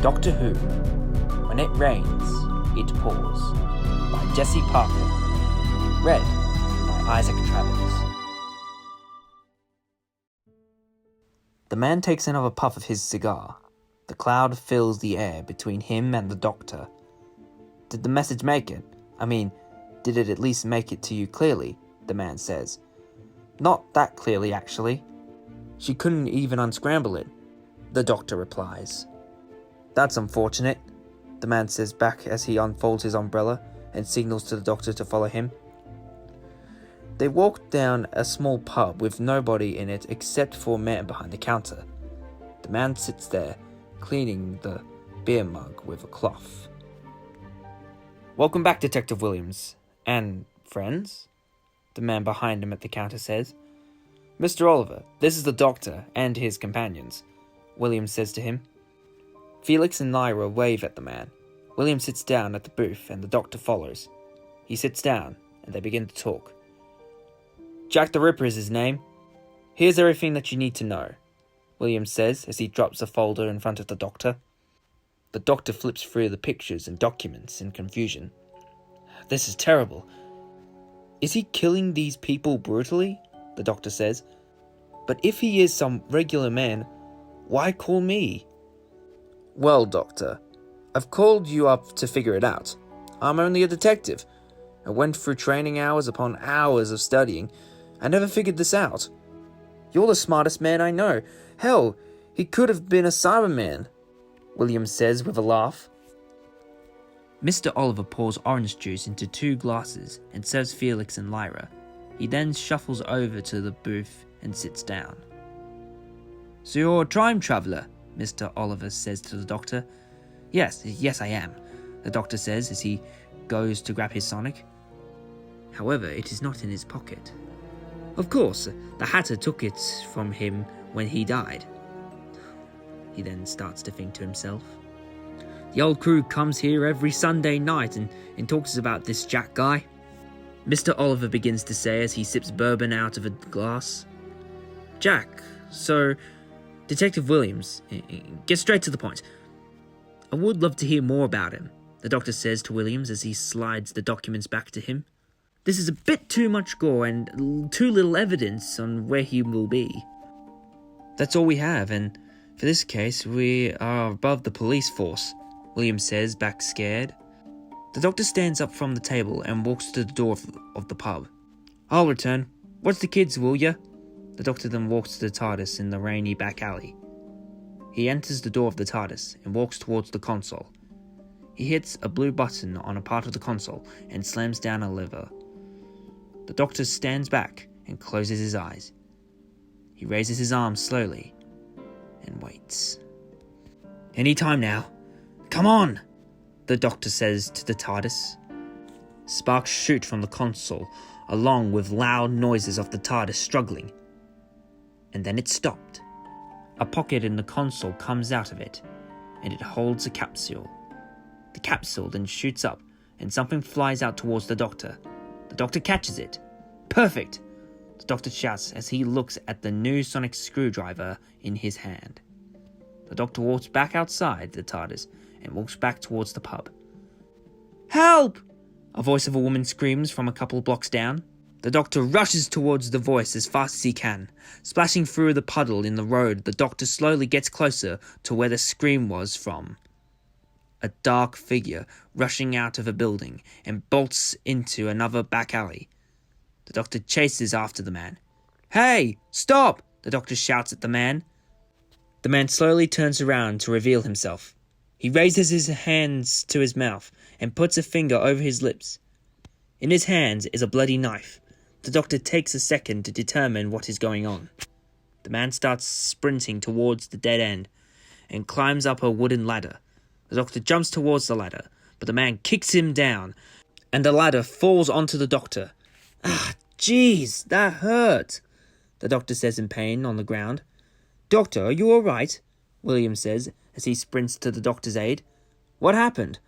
Doctor Who, When It Rains, It Pours, by Jesse Parker. Read by Isaac Travis. The man takes another puff of his cigar. The cloud fills the air between him and the Doctor. Did the message make it? I mean, did it at least make it to you clearly? The man says. Not that clearly, actually. She couldn't even unscramble it, the Doctor replies. That's unfortunate, the man says back as he unfolds his umbrella and signals to the Doctor to follow him. They walk down a small pub with nobody in it except for a man behind the counter. The man sits there, cleaning the beer mug with a cloth. Welcome back, Detective Williams. And friends? The man behind him at the counter says. Mr. Oliver, this is the Doctor and his companions, Williams says to him. Felix and Lyra wave at the man. William sits down at the booth and the Doctor follows. He sits down and they begin to talk. Jack the Ripper is his name. Here's everything that you need to know, William says as he drops a folder in front of the Doctor. The Doctor flips through the pictures and documents in confusion. This is terrible. Is he killing these people brutally? The Doctor says. But if he is some regular man, why call me? Well, Doctor, I've called you up to figure it out. I'm only a detective. I went through training hours upon hours of studying. I never figured this out. You're the smartest man I know. Hell, he could have been a Cyberman, William says with a laugh. Mr. Oliver pours orange juice into 2 glasses and serves Felix and Lyra. He then shuffles over to the booth and sits down. So you're a time traveller, Mr. Oliver says to the Doctor. Yes, I am, the Doctor says as he goes to grab his Sonic. However, it is not in his pocket. Of course, the Hatter took it from him when he died. He then starts to think to himself. The old crew comes here every Sunday night and talks about this Jack guy, Mr. Oliver begins to say as he sips bourbon out of a glass. Jack, so, Detective Williams, get straight to the point. I would love to hear more about him, the Doctor says to Williams as he slides the documents back to him. This is a bit too much gore and too little evidence on where he will be. That's all we have, and for this case, we are above the police force, Williams says, back scared. The Doctor stands up from the table and walks to the door of the pub. I'll return. Watch the kids, will ya? The Doctor then walks to the TARDIS in the rainy back alley. He enters the door of the TARDIS and walks towards the console. He hits a blue button on a part of the console and slams down a lever. The Doctor stands back and closes his eyes. He raises his arms slowly and waits. Any time now. Come on! The Doctor says to the TARDIS. Sparks shoot from the console, along with loud noises of the TARDIS struggling. And then it stopped. A pocket in the console comes out of it, and it holds a capsule. The capsule then shoots up, and something flies out towards the Doctor. The Doctor catches it. Perfect! The Doctor shouts as he looks at the new sonic screwdriver in his hand. The Doctor walks back outside the TARDIS and walks back towards the pub. Help! A voice of a woman screams from a couple blocks down. The Doctor rushes towards the voice as fast as he can. Splashing through the puddle in the road, the Doctor slowly gets closer to where the scream was from. A dark figure rushing out of a building and bolts into another back alley. The Doctor chases after the man. Hey, stop! The Doctor shouts at the man. The man slowly turns around to reveal himself. He raises his hands to his mouth and puts a finger over his lips. In his hands is a bloody knife. The Doctor takes a second to determine what is going on. The man starts sprinting towards the dead end and climbs up a wooden ladder. The Doctor jumps towards the ladder, but the man kicks him down and the ladder falls onto the Doctor. Ah, jeez, that hurt, the Doctor says in pain on the ground. Doctor, are you all right? William says as he sprints to the Doctor's aid. What happened?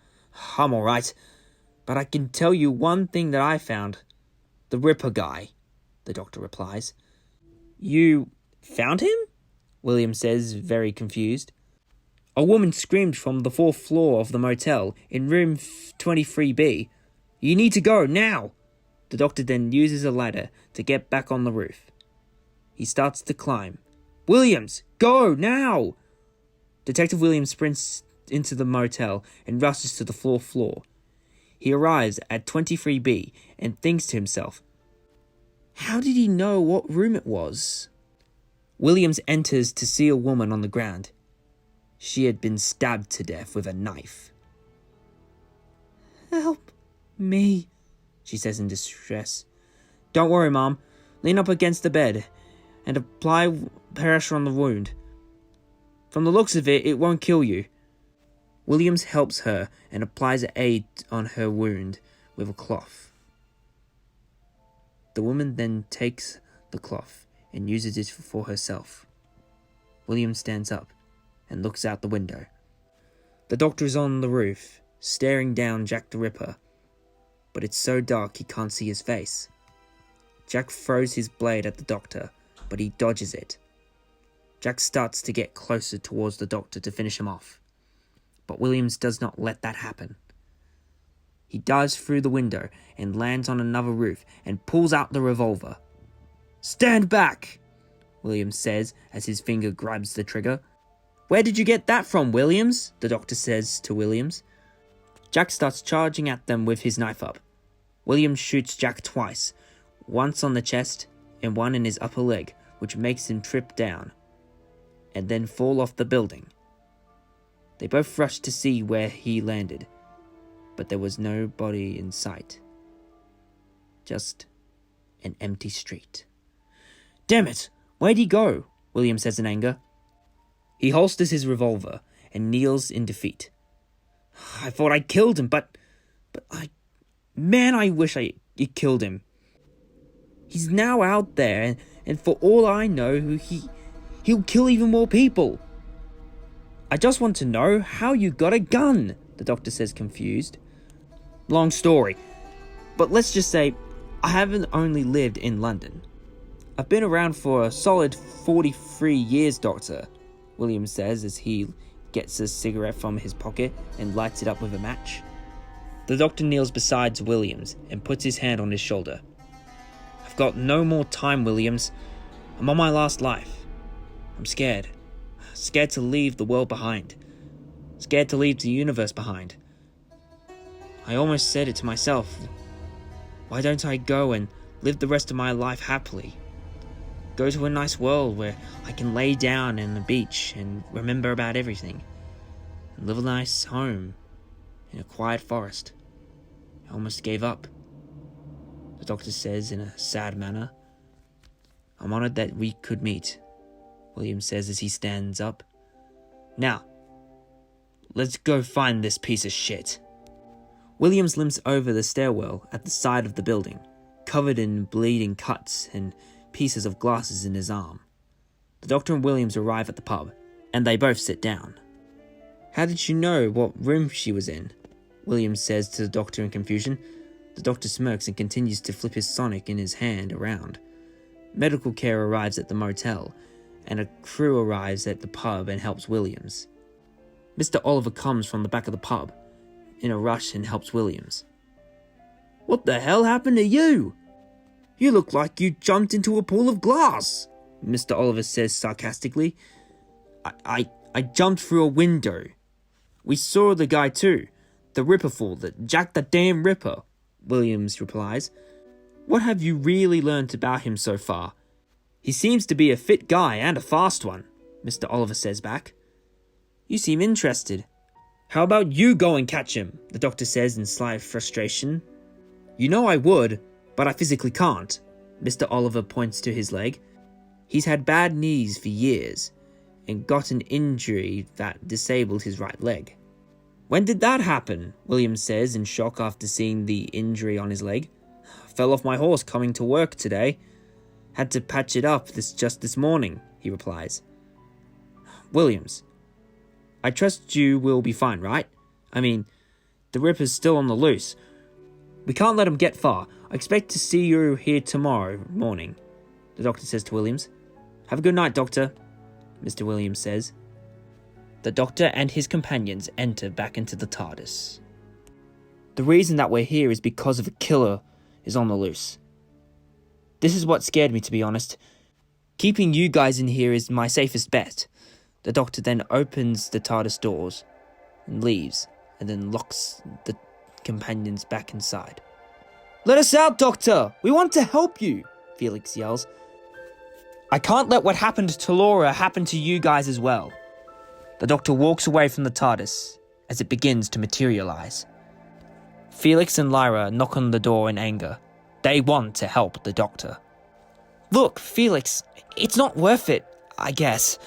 I'm all right, but I can tell you one thing that I found. The Ripper guy, the Doctor replies. You found him? William says, very confused. A woman screamed from the 4th floor of the motel in room 23B. You need to go, now! The doctor then uses a ladder to get back on the roof. He starts to climb. Williams, go, now! Detective Williams sprints into the motel and rushes to the 4th floor. He arrives at 23B and thinks to himself, how did he know what room it was? Williams enters to see a woman on the ground. She had been stabbed to death with a knife. Help me, she says in distress. Don't worry, Mom. Lean up against the bed and apply pressure on the wound. From the looks of it, it won't kill you. Williams helps her and applies aid on her wound with a cloth. The woman then takes the cloth and uses it for herself. Williams stands up and looks out the window. The doctor is on the roof, staring down Jack the Ripper, but it's so dark he can't see his face. Jack throws his blade at the doctor, but he dodges it. Jack starts to get closer towards the doctor to finish him off, but Williams does not let that happen. He dives through the window and lands on another roof and pulls out the revolver. Stand back, Williams says as his finger grabs the trigger. Where did you get that from, Williams? The doctor says to Williams. Jack starts charging at them with his knife up. Williams shoots Jack twice, once on the chest and one in his upper leg, which makes him trip down and then fall off the building. They both rush to see where he landed, but there was nobody in sight. Just an empty street. Damn it! Where'd he go? William says in anger. He holsters his revolver and kneels in defeat. I thought I killed him, but I wish I killed him. He's now out there, and for all I know, he'll kill even more people. I just want to know how you got a gun, the doctor says, confused. Long story, but let's just say I haven't only lived in London. I've been around for a solid 43 years, Doctor, William says as he gets a cigarette from his pocket and lights it up with a match. The doctor kneels beside Williams and puts his hand on his shoulder. I've got no more time, Williams. I'm on my last life. I'm scared. Scared to leave the world behind. Scared to leave the universe behind. I almost said it to myself. Why don't I go and live the rest of my life happily? Go to a nice world where I can lay down on the beach and remember about everything. And live a nice home in a quiet forest. I almost gave up, the doctor says in a sad manner. I'm honored that we could meet, William says as he stands up. Now, let's go find this piece of shit. Williams limps over the stairwell at the side of the building, covered in bleeding cuts and pieces of glasses in his arm. The doctor and Williams arrive at the pub, and they both sit down. How did you know what room she was in? Williams says to the doctor in confusion. The doctor smirks and continues to flip his sonic in his hand around. Medical care arrives at the motel, and a crew arrives at the pub and helps Williams. Mr. Oliver comes from the back of the pub in a rush and helps Williams. What the hell happened to you? You look like you jumped into a pool of glass, Mr. Oliver says sarcastically. I jumped through a window. We saw the guy too, the Ripper fool, that Jack the damn Ripper, Williams replies. What have you really learnt about him so far? He seems to be a fit guy and a fast one, Mr. Oliver says back. You seem interested. How about you go and catch him, the doctor says in slight frustration. You know I would, but I physically can't, Mr. Oliver points to his leg. He's had bad knees for years and got an injury that disabled his right leg. When did that happen? William says in shock after seeing the injury on his leg. Fell off my horse coming to work today. Had to patch it up just this morning, he replies. Williams, I trust you will be fine, right? I mean, the Ripper's still on the loose. We can't let him get far. I expect to see you here tomorrow morning, the doctor says to Williams. Have a good night, Doctor, Mr. Williams says. the Doctor and his companions enter back into the TARDIS. The reason that we're here is because of a killer is on the loose. This is what scared me, to be honest. Keeping you guys in here is my safest bet. The Doctor then opens the TARDIS doors and leaves, and then locks the companions back inside. "Let us out, Doctor! We want to help you!" Felix yells. "I can't let what happened to Laura happen to you guys as well." The Doctor walks away from the TARDIS as it begins to materialize. Felix and Lyra knock on the door in anger. They want to help the Doctor. "Look, Felix, it's not worth it, I guess.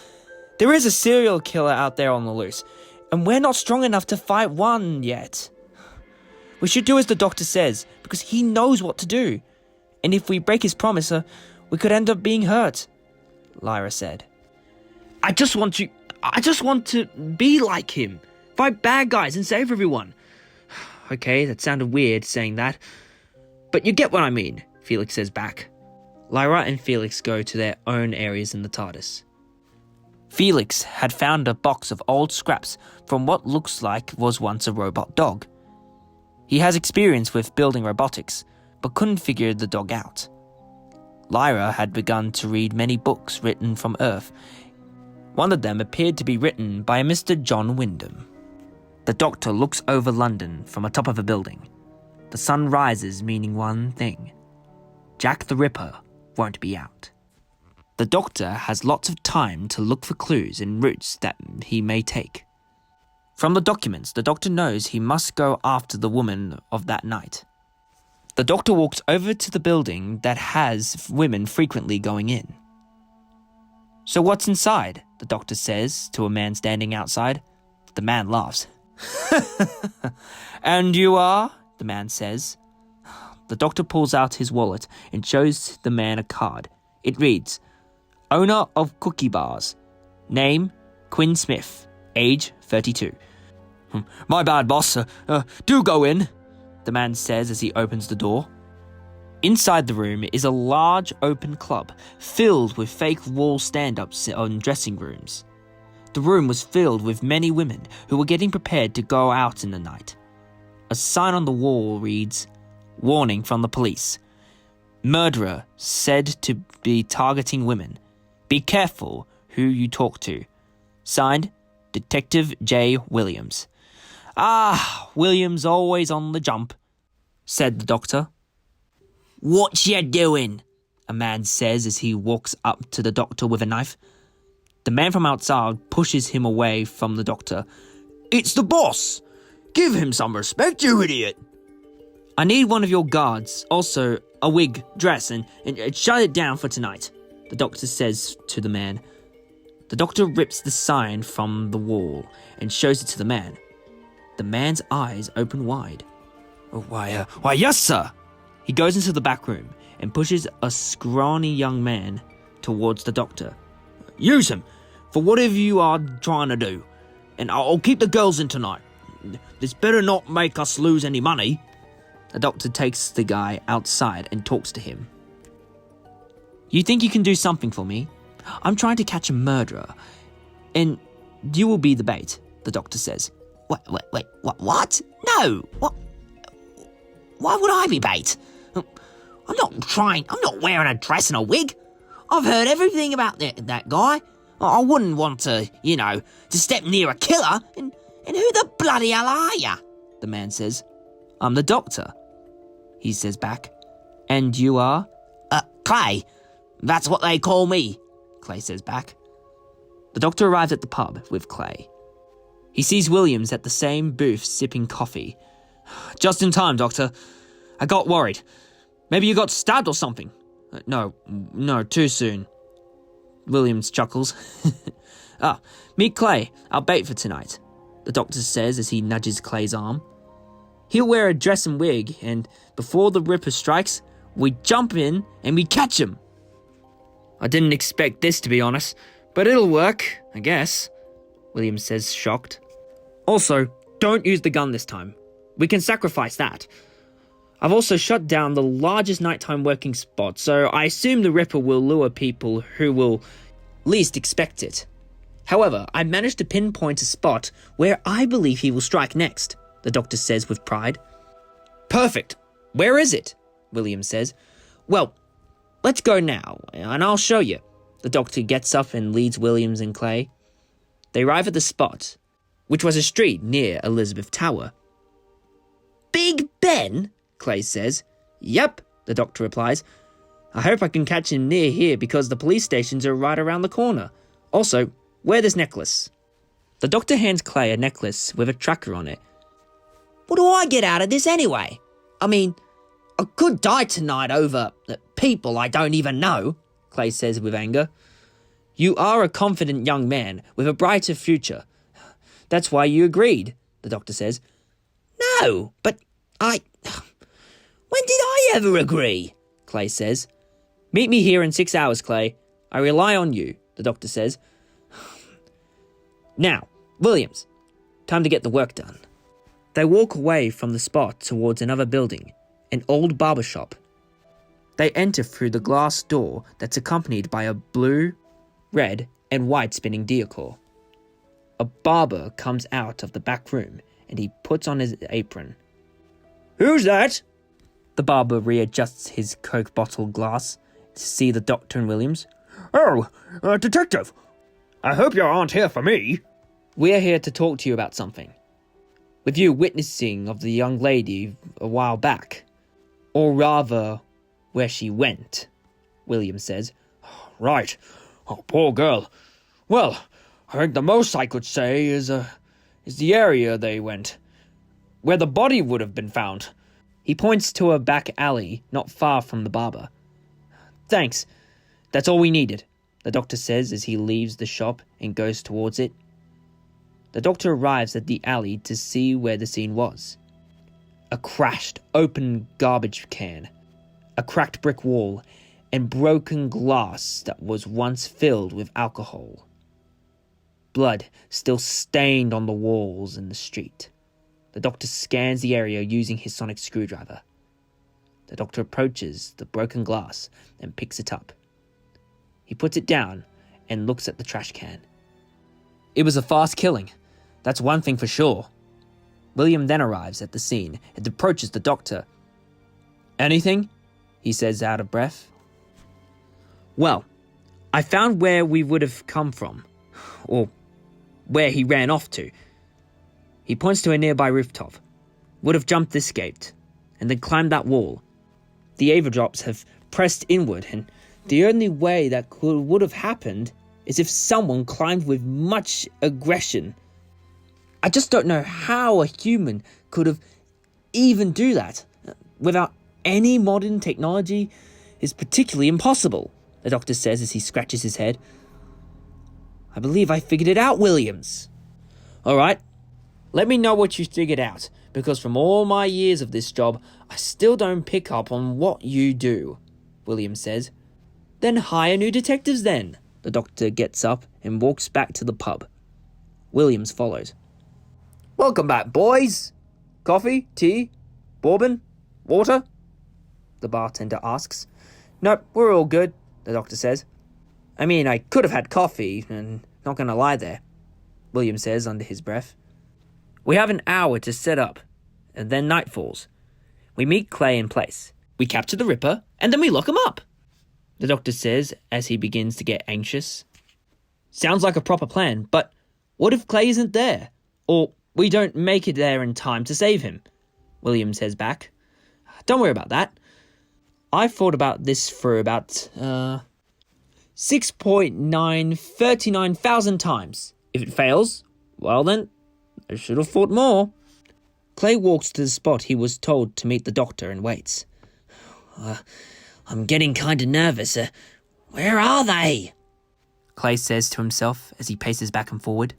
There is a serial killer out there on the loose, and we're not strong enough to fight one yet. We should do as the Doctor says, because he knows what to do. And if we break his promise, we could end up being hurt," Lyra said. I just want to be like him. Fight bad guys and save everyone." "Okay, that sounded weird saying that. But you get what I mean," Felix says back. Lyra and Felix go to their own areas in the TARDIS. Felix had found a box of old scraps from what looks like was once a robot dog. He has experience with building robotics, but couldn't figure the dog out. Lyra had begun to read many books written from Earth. One of them appeared to be written by a Mr. John Wyndham. The Doctor looks over London from atop of a building. The sun rises, meaning one thing: Jack the Ripper won't be out. The Doctor has lots of time to look for clues and routes that he may take. From the documents, the Doctor knows he must go after the woman of that night. The Doctor walks over to the building that has women frequently going in. "So what's inside?" the Doctor says to a man standing outside. The man laughs. "And you are?" the man says. The Doctor pulls out his wallet and shows the man a card. It reads, "Owner of Cookie Bars. Name, Quinn Smith. Age, 32. "My bad, boss. Do go in," the man says as he opens the door. Inside the room is a large open club filled with fake wall stand-ups on dressing rooms. The room was filled with many women who were getting prepared to go out in the night. A sign on the wall reads, "Warning from the police. Murderer said to be targeting women. Be careful who you talk to. Signed, Detective J. Williams." "Ah, Williams always on the jump," said the Doctor. "What you doing?" a man says as he walks up to the Doctor with a knife. The man from outside pushes him away from the Doctor. "It's the boss! Give him some respect, you idiot!" "I need one of your guards, also a wig, dress, and shut it down for tonight," the Doctor says to the man. The Doctor rips the sign from the wall and shows it to the man. The man's eyes open wide. Why, yes, sir." He goes into the back room and pushes a scrawny young man towards the Doctor. "Use him for whatever you are trying to do, and I'll keep the girls in tonight. This better not make us lose any money." The Doctor takes the guy outside and talks to him. "You think you can do something for me? I'm trying to catch a murderer, and you will be the bait," the Doctor says. Wait, what? No, what? Why would I be bait? I'm not wearing a dress and a wig. I've heard everything about that guy. I wouldn't want to step near a killer, and who the bloody hell are ya?" the man says. "I'm the Doctor," he says back. "And you are?" Clay. That's what they call me," Clay says back. The Doctor arrives at the pub with Clay. He sees Williams at the same booth sipping coffee. "Just in time, Doctor. I got worried. Maybe you got stabbed or something." No, too soon." Williams chuckles. "Meet Clay, our bait for tonight," the Doctor says as he nudges Clay's arm. "He'll wear a dress and wig, and before the Ripper strikes, we jump in and we catch him." "I didn't expect this, to be honest, but it'll work, I guess," Williams says, shocked. "Also, don't use the gun this time. We can sacrifice that. I've also shut down the largest nighttime working spot, so I assume the Ripper will lure people who will least expect it." However, I managed to pinpoint a spot where I believe he will strike next, the doctor says with pride. Perfect. Where is it? Williams says. Well, let's go now, and I'll show you. The doctor gets up and leads Williams and Clay. They arrive at the spot, which was a street near Elizabeth Tower. Big Ben? Clay says. Yep, the doctor replies. I hope I can catch him near here because the police stations are right around the corner. Also, wear this necklace. The doctor hands Clay a necklace with a tracker on it. What do I get out of this anyway? I mean, I could die tonight over people I don't even know, Clay says with anger. You are a confident young man with a brighter future. That's why you agreed, the doctor says. No, but when did I ever agree? Clay says. Meet me here in 6 hours, Clay. I rely on you, the doctor says. Now, Williams, time to get the work done. They walk away from the spot towards another building, an old barber shop. They enter through the glass door that's accompanied by a blue, red, and white spinning decor. A barber comes out of the back room and he puts on his apron. Who's that? The barber readjusts his Coke bottle glass to see the doctor and Williams. Oh, detective. I hope you aren't here for me. We're here to talk to you about something. With you witnessing of the young lady a while back. Or rather, where she went, Williams says. Right. Oh, poor girl. Well, I think the most I could say is the area they went, where the body would have been found. He points to a back alley not far from the barber. Thanks. That's all we needed, the doctor says as he leaves the shop and goes towards it. The doctor arrives at the alley to see where the scene was. A crashed, open garbage can, a cracked brick wall, and broken glass that was once filled with alcohol. Blood still stained on the walls in the street. The doctor scans the area using his sonic screwdriver. The doctor approaches the broken glass and picks it up. He puts it down and looks at the trash can. It was a fast killing. That's one thing for sure. William then arrives at the scene and approaches the doctor. Anything? He says out of breath. Well, I found where we would have come from, or where he ran off to. He points to a nearby rooftop. Would have jumped this gate, and then climbed that wall. The airdrops have pressed inward, and the only way that would have happened is if someone climbed with much aggression. I just don't know how a human could have even do that. Without any modern technology is particularly impossible, the doctor says as he scratches his head. I believe I figured it out, Williams. All right, let me know what you figured out, because from all my years of this job, I still don't pick up on what you do, Williams says. Then hire new detectives then. The doctor gets up and walks back to the pub. Williams follows. Welcome back, boys. Coffee, tea, bourbon, water? The bartender asks. Nope, we're all good, the doctor says. I mean, I could have had coffee, and not gonna lie there, Williams says under his breath. We have an hour to set up, and then night falls. We meet Clay in place. We capture the Ripper, and then we lock him up, the doctor says as he begins to get anxious. Sounds like a proper plan, but what if Clay isn't there? Or we don't make it there in time to save him? William says back. Don't worry about that. I've thought about this for about 6.939,000 times. If it fails, well then, I should have thought more. Clay walks to the spot he was told to meet the doctor and waits. I'm getting kind of nervous. Where are they? Clay says to himself as he paces back and forward.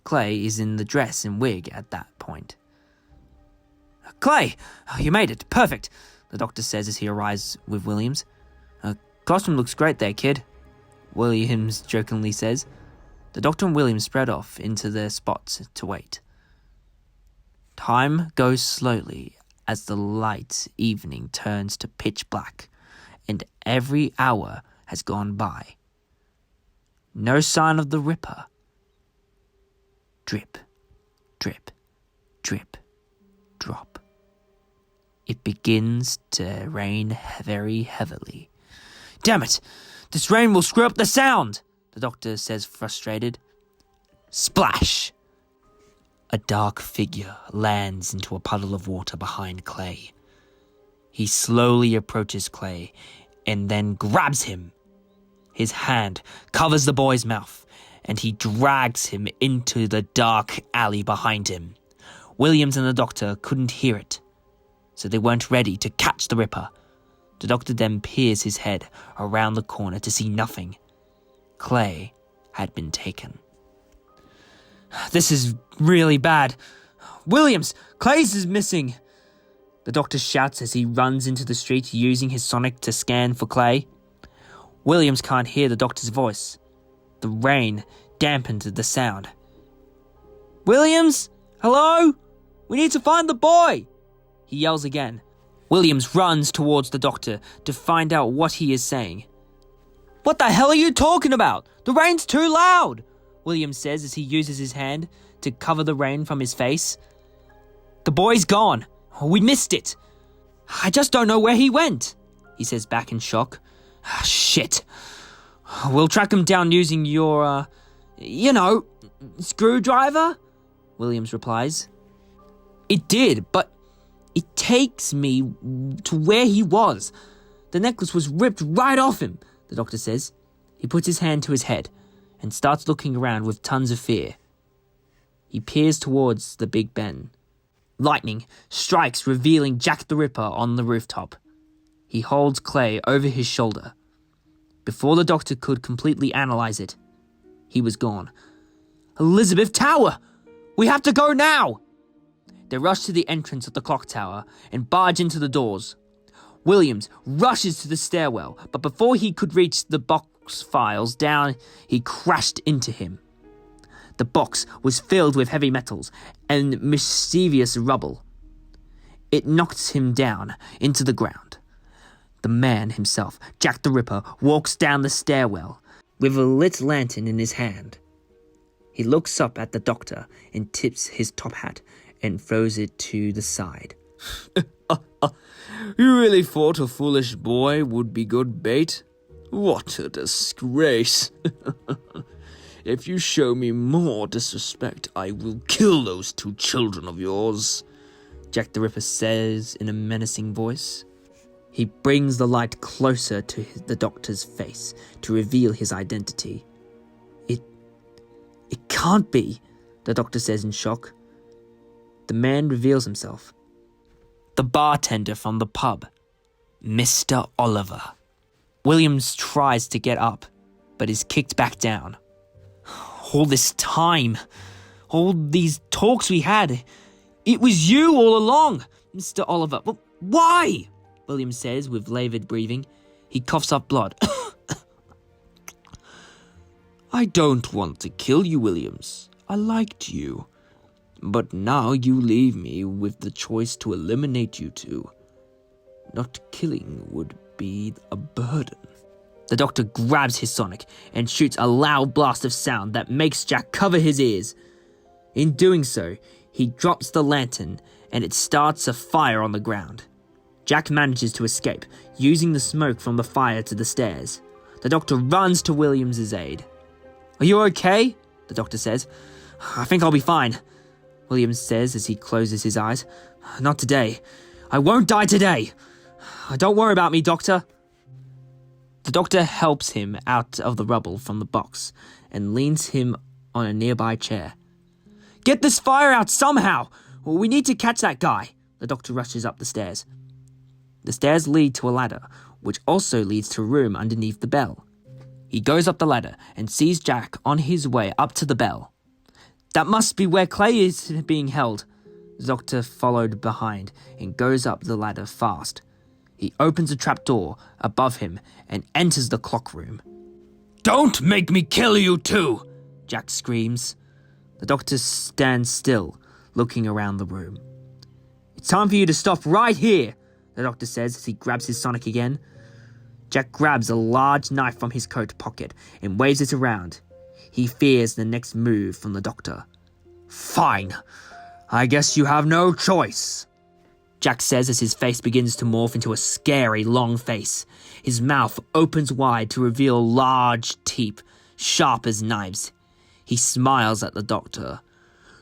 Clay is in the dress and wig at that point. Clay, you made it. Perfect, the doctor says as he arrives with Williams. Costume looks great there, kid, Williams jokingly says. The doctor and Williams spread off into their spots to wait. Time goes slowly as the light evening turns to pitch black, and every hour has gone by. No sign of the Ripper. Drip, drip, drip, drop. It begins to rain very heavily. Damn it! This rain will screw up the sound, the doctor says, frustrated. Splash! A dark figure lands into a puddle of water behind Clay. He slowly approaches Clay and then grabs him. His hand covers the boy's mouth and he drags him into the dark alley behind him. Williams and the doctor couldn't hear it, so they weren't ready to catch the Ripper. The doctor then peers his head around the corner to see nothing. Clay had been taken. This is really bad. Williams, Clay's is missing. The doctor shouts as he runs into the street using his sonic to scan for Clay. Williams can't hear the doctor's voice. The rain dampened the sound. Williams? Hello? We need to find the boy! He yells again. Williams runs towards the doctor to find out what he is saying. What the hell are you talking about? The rain's too loud! Williams says as he uses his hand to cover the rain from his face. The boy's gone. We missed it. I just don't know where he went, he says back in shock. Shit. We'll track him down using your, screwdriver? Williams replies. It did, but it takes me to where he was. The necklace was ripped right off him, the doctor says. He puts his hand to his head and starts looking around with tons of fear. He peers towards the Big Ben. Lightning strikes, revealing Jack the Ripper on the rooftop. He holds Clay over his shoulder. Before the doctor could completely analyze it, he was gone. Elizabeth Tower! We have to go now! They rush to the entrance of the clock tower and barge into the doors. Williams rushes to the stairwell, but before he could reach the box files down, he crashed into him. The box was filled with heavy metals and mischievous rubble. It knocked him down into the ground. The man himself, Jack the Ripper, walks down the stairwell with a lit lantern in his hand. He looks up at the doctor and tips his top hat and throws it to the side. You really thought a foolish boy would be good bait? What a disgrace. If you show me more disrespect, I will kill those 2 children of yours, Jack the Ripper says in a menacing voice. He brings the light closer to the doctor's face to reveal his identity. It can't be, the doctor says in shock. The man reveals himself. The bartender from the pub, Mr. Oliver. Williams tries to get up, but is kicked back down. All this time, all these talks we had, it was you all along, Mr. Oliver. But why? Williams says with laboured breathing. He coughs up blood. I don't want to kill you, Williams. I liked you. But now you leave me with the choice to eliminate you two. Not killing would be a burden. The doctor grabs his sonic and shoots a loud blast of sound that makes Jack cover his ears. In doing so, he drops the lantern and it starts a fire on the ground. Jack manages to escape, using the smoke from the fire to the stairs. The doctor runs to Williams' aid. Are you okay? The doctor says. I think I'll be fine, Williams says as he closes his eyes. Not today. I won't die today. Don't worry about me, doctor. The doctor helps him out of the rubble from the box and leans him on a nearby chair. Get this fire out somehow! We need to catch that guy. The doctor rushes up the stairs. The stairs lead to a ladder, which also leads to a room underneath the bell. He goes up the ladder and sees Jack on his way up to the bell. That must be where Clay is being held. The doctor followed behind and goes up the ladder fast. He opens a trapdoor above him and enters the clock room. Don't make me kill you too! Jack screams. The doctor stands still, looking around the room. It's time for you to stop right here, the doctor says as he grabs his sonic again. Jack grabs a large knife from his coat pocket and waves it around. He fears the next move from the doctor. "Fine. I guess you have no choice," Jack says as his face begins to morph into a scary long face. His mouth opens wide to reveal large teeth, sharp as knives. He smiles at the doctor.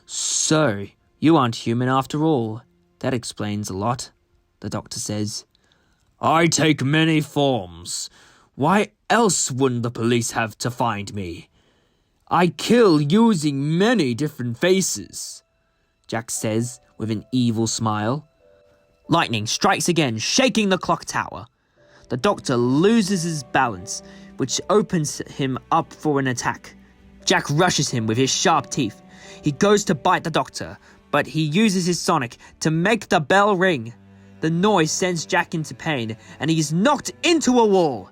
"So, you aren't human after all. That explains a lot," the doctor says. "I take many forms. Why else wouldn't the police have to find me? I kill using many different faces," Jack says with an evil smile. Lightning strikes again, shaking the clock tower. The doctor loses his balance, which opens him up for an attack. Jack rushes him with his sharp teeth. He goes to bite the doctor, but he uses his sonic to make the bell ring. The noise sends Jack into pain, and he is knocked into a wall.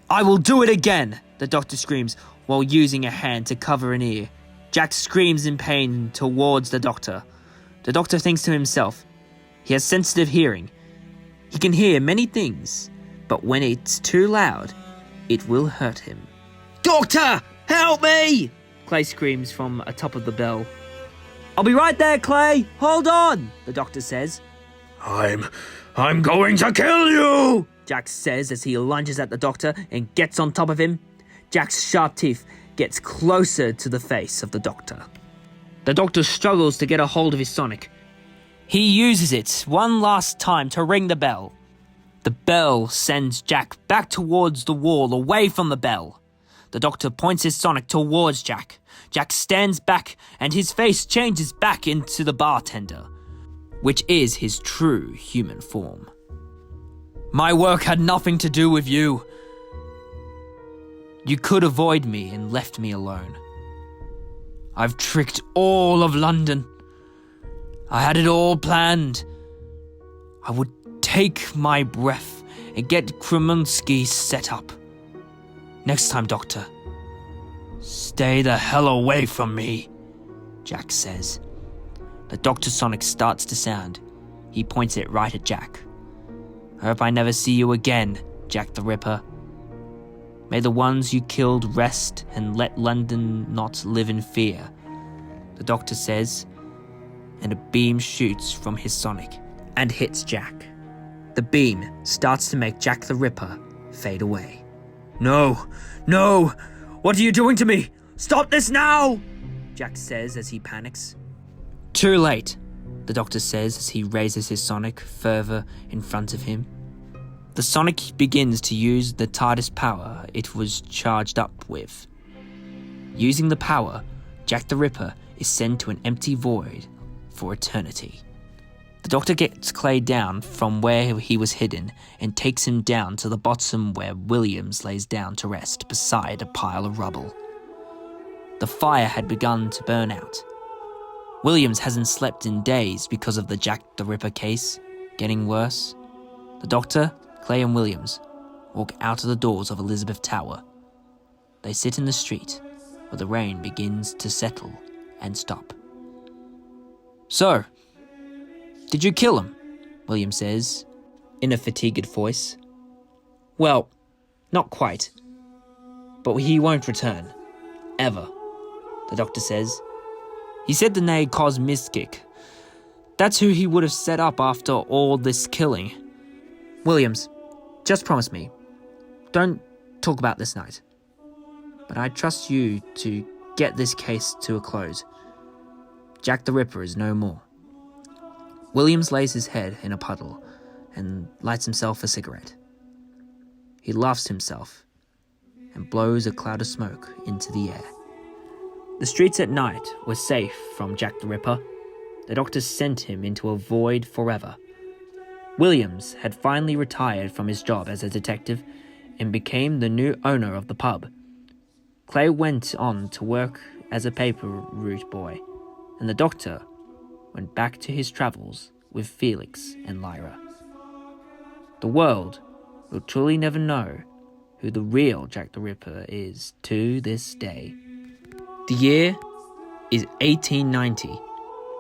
"I will do it again," the doctor screams while using a hand to cover an ear. Jack screams in pain towards the doctor. The doctor thinks to himself, he has sensitive hearing. He can hear many things, but when it's too loud, it will hurt him. "Doctor, help me!" Clay screams from atop of the bell. "I'll be right there, Clay. Hold on," the doctor says. I'm going to kill you," Jack says as he lunges at the doctor and gets on top of him. Jack's sharp teeth gets closer to the face of the doctor. The doctor struggles to get a hold of his sonic. He uses it one last time to ring the bell. The bell sends Jack back towards the wall, away from the bell. The doctor points his sonic towards Jack. Jack stands back and his face changes back into the bartender, which is his true human form. "My work had nothing to do with you. You could avoid me and left me alone. I've tricked all of London. I had it all planned. I would take my breath and get Kremunski set up. Next time, Doctor, stay the hell away from me," Jack says. The doctor's sonic starts to sound. He points it right at Jack. "I hope I never see you again, Jack the Ripper. May the ones you killed rest and let London not live in fear," the doctor says, and a beam shoots from his sonic and hits Jack. The beam starts to make Jack the Ripper fade away. No! What are you doing to me? Stop this now!" Jack says as he panics. "Too late," the doctor says as he raises his sonic further in front of him. The sonic begins to use the TARDIS power it was charged up with. Using the power, Jack the Ripper is sent to an empty void for eternity. The doctor gets Clay down from where he was hidden and takes him down to the bottom where Williams lays down to rest beside a pile of rubble. The fire had begun to burn out. Williams hasn't slept in days because of the Jack the Ripper case getting worse. The doctor, Clay and Williams walk out of the doors of Elizabeth Tower. They sit in the street where the rain begins to settle and stop. "So, did you kill him?" Williams says, in a fatigued voice. "Well, not quite. But he won't return. Ever," the doctor says. "He said the name Kosmistic. That's who he would have set up after all this killing. Williams, just promise me, don't talk about this night. But I trust you to get this case to a close. Jack the Ripper is no more." Williams lays his head in a puddle and lights himself a cigarette. He laughs to himself and blows a cloud of smoke into the air. The streets at night were safe from Jack the Ripper. The doctor sent him into a void forever. Williams had finally retired from his job as a detective and became the new owner of the pub. Clay went on to work as a paper route boy, and the doctor went back to his travels with Felix and Lyra. The world will truly never know who the real Jack the Ripper is to this day. The year is 1890,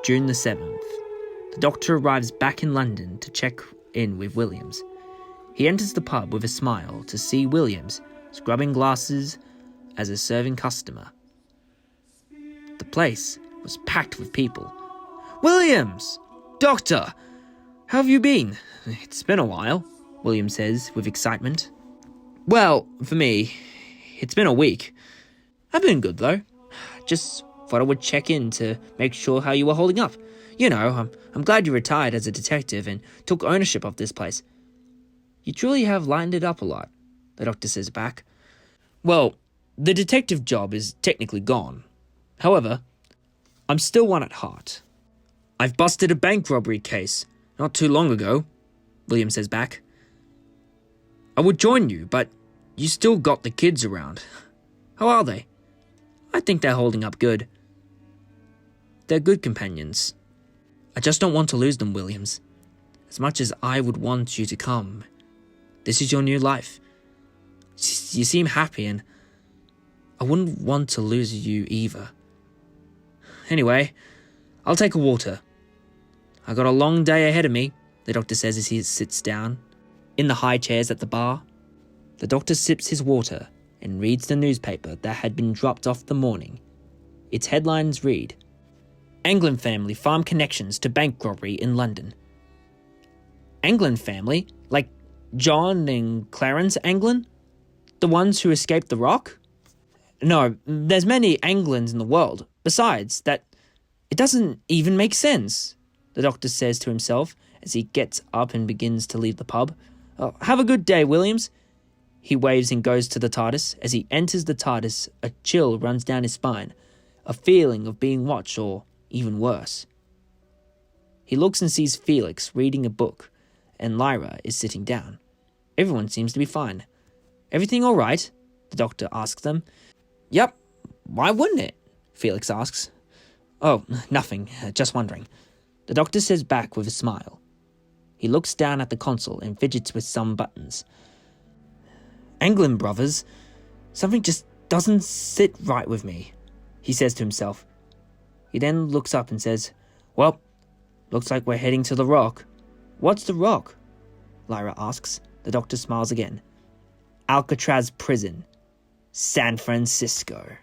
June the 7th. The doctor arrives back in London to check in with Williams. He enters the pub with a smile to see Williams scrubbing glasses as a serving customer. The place was packed with people. "Williams! Doctor! How have you been? It's been a while," Williams says with excitement. "Well, for me, it's been a week. I've been good, though. Just thought I would check in to make sure how you were holding up. You know, I'm glad you retired as a detective and took ownership of this place. You truly have lightened it up a lot," the doctor says back. "Well, the detective job is technically gone. However, I'm still one at heart. I've busted a bank robbery case not too long ago," William says back. "I would join you, but you still got the kids around. How are they?" "I think they're holding up good. They're good companions. I just don't want to lose them, Williams. As much as I would want you to come, this is your new life. You seem happy, and I wouldn't want to lose you either. Anyway, I'll take a water. I got a long day ahead of me," the doctor says as he sits down in the high chairs at the bar. The doctor sips his water and reads the newspaper that had been dropped off the morning. Its headlines read, "Anglin family farm connections to bank robbery in London." Anglin family? Like John and Clarence Anglin? The ones who escaped the rock? No, there's many Anglins in the world. Besides, that it doesn't even make sense, the doctor says to himself as he gets up and begins to leave the pub. "Oh, have a good day, Williams." He waves and goes to the TARDIS. As he enters the TARDIS, a chill runs down his spine, a feeling of being watched, or even worse. He looks and sees Felix reading a book, and Lyra is sitting down. Everyone seems to be fine. "Everything all right?" the doctor asks them. "Yep, why wouldn't it?" Felix asks. "Oh, nothing, just wondering," the doctor says back with a smile. He looks down at the console and fidgets with some buttons. "Anglin brothers, something just doesn't sit right with me," he says to himself. He then looks up and says, "Well, looks like we're heading to the Rock." "What's the Rock?" Lyra asks. The doctor smiles again. "Alcatraz Prison, San Francisco."